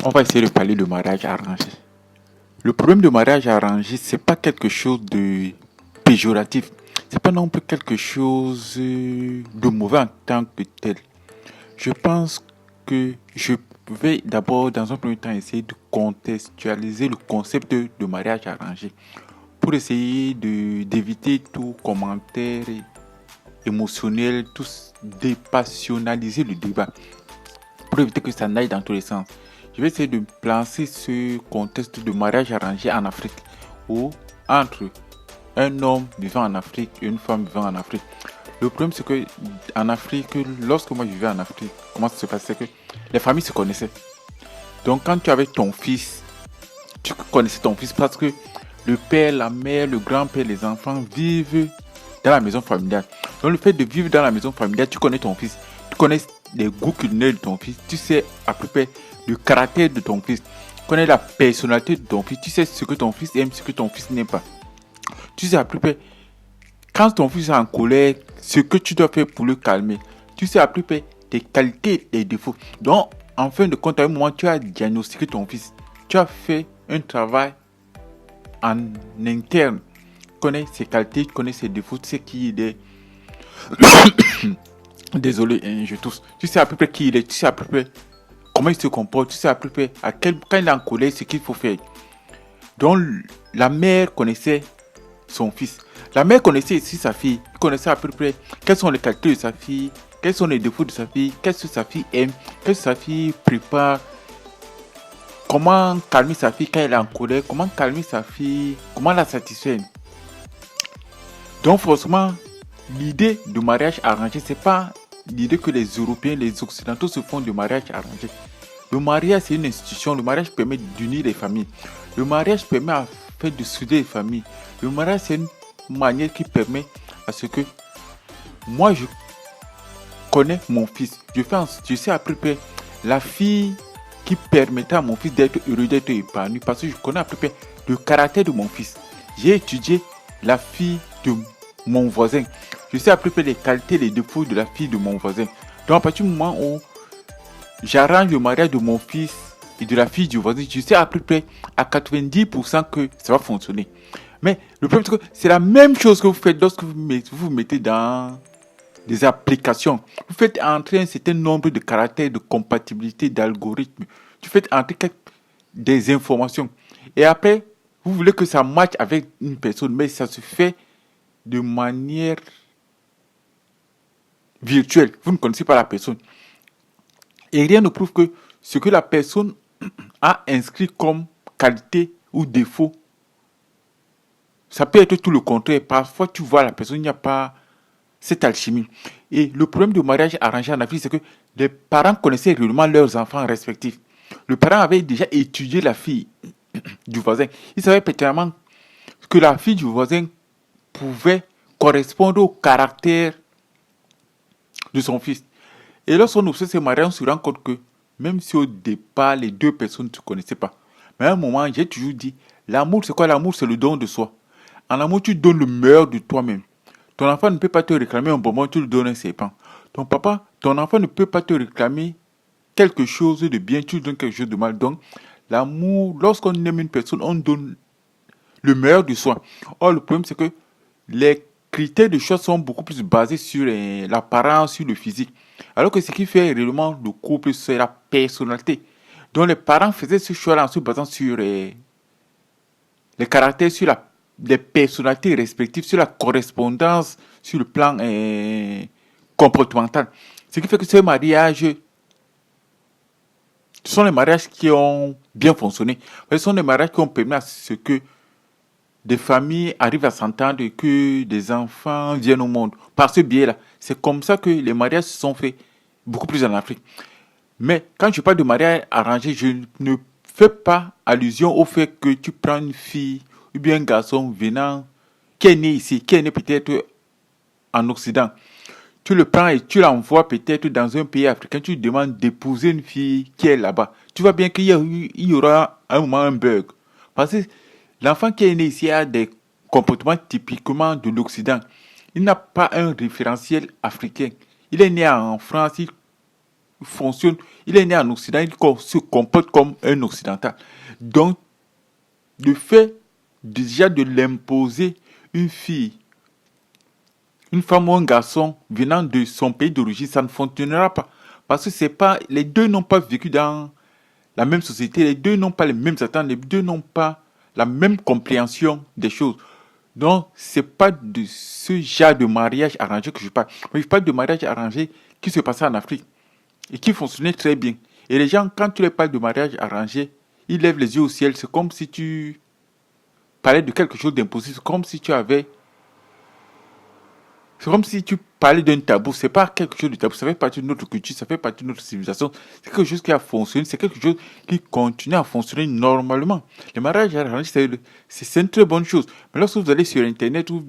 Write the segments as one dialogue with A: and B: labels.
A: On va essayer de parler de mariage arrangé. Le problème de mariage arrangé, c'est pas quelque chose de péjoratif. C'est pas non plus quelque chose de mauvais en tant que tel. Je pense que je vais d'abord, dans un premier temps, essayer de contextualiser le concept de mariage arrangé pour essayer d'éviter tout commentaire émotionnel, tout dépassionnaliser le débat, pour éviter que ça n'aille dans tous les sens. Je vais essayer de placer ce contexte de mariage arrangé en Afrique ou entre un homme vivant en Afrique et une femme vivant en Afrique. Le problème, c'est que en Afrique, lorsque moi je vivais en Afrique, comment ça se passait, que les familles se connaissaient. Donc, quand tu avais ton fils, tu connaissais ton fils parce que le père, la mère, le grand-père, les enfants vivent dans la maison familiale. Donc, le fait de vivre dans la maison familiale, tu connais ton fils, tu connais les goûts culinaires de ton fils, tu sais à peu près le caractère de ton fils, tu connais la personnalité de ton fils, tu sais ce que ton fils aime, ce que ton fils n'aime pas. Tu sais à peu près, quand ton fils est en colère, ce que tu dois faire pour le calmer. Tu sais à peu près tes qualités et défauts. Donc, en fin de compte, à un moment, tu as diagnostiqué ton fils. Tu as fait un travail en interne. Tu connais ses qualités, tu connais ses défauts, tu sais qui il est. Désolé, je tousse. Tu sais à peu près qui il est, tu sais à peu près comment il se comporte, tu sais à peu près quand il est en colère, ce qu'il faut faire. Donc, la mère connaissait son fils. La mère connaissait aussi sa fille. Elle connaissait à peu près quelles sont les qualités de sa fille, quels sont les défauts de sa fille, qu'est-ce que sa fille aime, qu'est-ce que sa fille prépare, comment calmer sa fille quand elle est en colère, comment calmer sa fille, comment la satisfaire. Donc forcément, l'idée de mariage arrangé, c'est pas l'idée que les Européens, les Occidentaux se font de mariage arrangé. Le mariage, c'est une institution. Le mariage permet d'unir les familles. Le mariage permet à faire de souder les familles. Le mariage, c'est une manière qui permet à ce que moi, je connais mon fils. Je sais à peu près la fille qui permettra à mon fils d'être heureux, d'être épanoui. Parce que je connais à peu près le caractère de mon fils. J'ai étudié la fille de mon voisin. Je sais à peu près les qualités et les défauts de la fille de mon voisin. Donc à partir du moment où j'arrange le mariage de mon fils et de la fille du voisin, je sais à peu près à 90% que ça va fonctionner. Mais le problème, c'est que c'est la même chose que vous faites lorsque vous mettez dans des applications. Vous faites entrer un certain nombre de caractères, de compatibilité, d'algorithmes. Tu fais entrer des informations. Et après, vous voulez que ça matche avec une personne, mais ça se fait de manière virtuelle. Vous ne connaissez pas la personne. Et rien ne prouve que ce que la personne a inscrit comme qualité ou défaut, ça peut être tout le contraire. Parfois, tu vois la personne, il n'y a pas cette alchimie. Et le problème du mariage arrangé en Afrique, c'est que les parents connaissaient réellement leurs enfants respectifs. Le parent avait déjà étudié la fille du voisin. Il savait pertinemment que la fille du voisin pouvait correspondre au caractère de son fils. Et lorsqu'on observe ces mariages, on se rend compte que même si au départ, les deux personnes ne se connaissaient pas, mais à un moment, j'ai toujours dit, l'amour, c'est quoi? L'amour, c'est le don de soi. En amour, tu donnes le meilleur de toi-même. Ton enfant ne peut pas te réclamer un bonbon, tu lui donnes un serpent. Ton enfant ne peut pas te réclamer quelque chose de bien, tu lui donnes quelque chose de mal. Donc, l'amour, lorsqu'on aime une personne, on donne le meilleur de soi. Or, le problème, c'est que les critères de choix sont beaucoup plus basés sur l'apparence, sur le physique. Alors que ce qui fait réellement le couple, c'est la personnalité. Donc, les parents faisaient ce choix-là en se basant sur les caractères, sur les personnalités respectives, sur la correspondance, sur le plan comportemental. Ce qui fait que ces mariages, ce sont les mariages qui ont bien fonctionné. Ce sont les mariages qui ont permis à ce que des familles arrivent à s'entendre et que des enfants viennent au monde. Par ce biais-là, c'est comme ça que les mariages se sont faits beaucoup plus en Afrique. Mais quand je parle de mariage arrangé, je ne fais pas allusion au fait que tu prends une fille ou bien un garçon venant, qui est né ici, qui est né peut-être en Occident. Tu le prends et tu l'envoies peut-être dans un pays africain, tu lui demandes d'épouser une fille qui est là-bas. Tu vois bien qu'il y aura à un moment un bug. Parce que l'enfant qui est né ici a des comportements typiquement de l'Occident. Il n'a pas un référentiel africain. Il est né en France, fonctionne, il est né en Occident, il se comporte comme un occidental. Donc, le fait déjà de l'imposer une fille, une femme ou un garçon venant de son pays d'origine, ça ne fonctionnera pas. Parce que c'est pas, les deux n'ont pas vécu dans la même société, les deux n'ont pas les mêmes attentes, les deux n'ont pas la même compréhension des choses. Donc, c'est pas de ce genre de mariage arrangé que je parle. Mais je parle de mariage arrangé qui se passait en Afrique et qui fonctionnait très bien. Et les gens, quand tu les parles de mariage arrangé, ils lèvent les yeux au ciel. C'est comme si tu parlais de quelque chose d'impossible. C'est comme si tu parlais d'un tabou. C'est pas quelque chose de tabou. Ça fait partie de notre culture, ça fait partie de notre civilisation. C'est quelque chose qui a fonctionné. C'est quelque chose qui continue à fonctionner normalement. Le mariage arrangé, c'est une très bonne chose. Mais lorsque vous allez sur Internet ou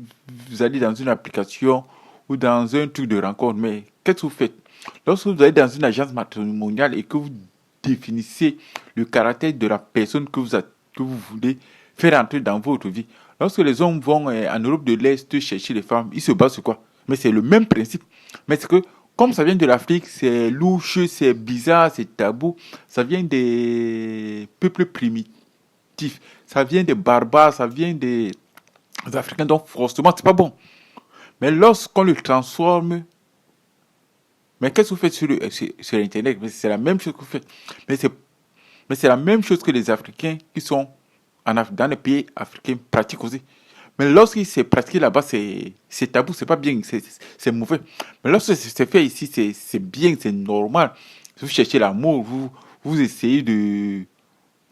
A: vous allez dans une application ou dans un truc de rencontre, mais qu'est-ce que vous faites? Lorsque vous allez dans une agence matrimoniale et que vous définissez le caractère de la personne que vous voulez faire entrer dans votre vie, lorsque les hommes vont en Europe de l'Est chercher les femmes, ils se basent sur quoi? Mais c'est le même principe. Mais c'est que, comme ça vient de l'Afrique, c'est louche, c'est bizarre, c'est tabou. Ça vient des peuples primitifs. Ça vient des barbares, ça vient des Africains. Donc, forcément, c'est pas bon. Mais lorsqu'on le transforme, mais qu'est-ce que vous faites sur Internet? Mais c'est la même chose que vous faites. Mais c'est, mais c'est la même chose que les Africains qui sont dans les pays africains pratiquent aussi. Mais lorsqu'il s'est pratiqué là-bas, c'est tabou, c'est pas bien, c'est mauvais. Mais lorsque c'est fait ici, c'est bien, c'est normal. Vous cherchez l'amour, vous essayez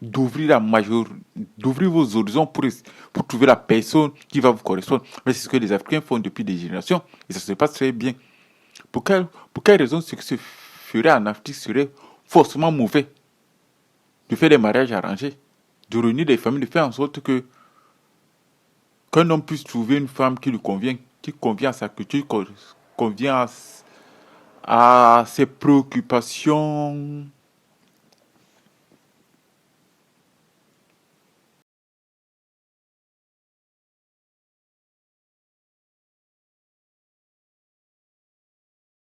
A: d'ouvrir d'ouvrir vos horizons pour trouver la personne qui va vous correspondre. Mais c'est ce que les Africains font depuis des générations et ça se passe très bien. Pour quelle raison ce qui se ferait en Afrique serait forcément mauvais de faire des mariages arrangés, de réunir des familles, de faire en sorte que qu'un homme puisse trouver une femme qui convient à sa culture, convient à ses préoccupations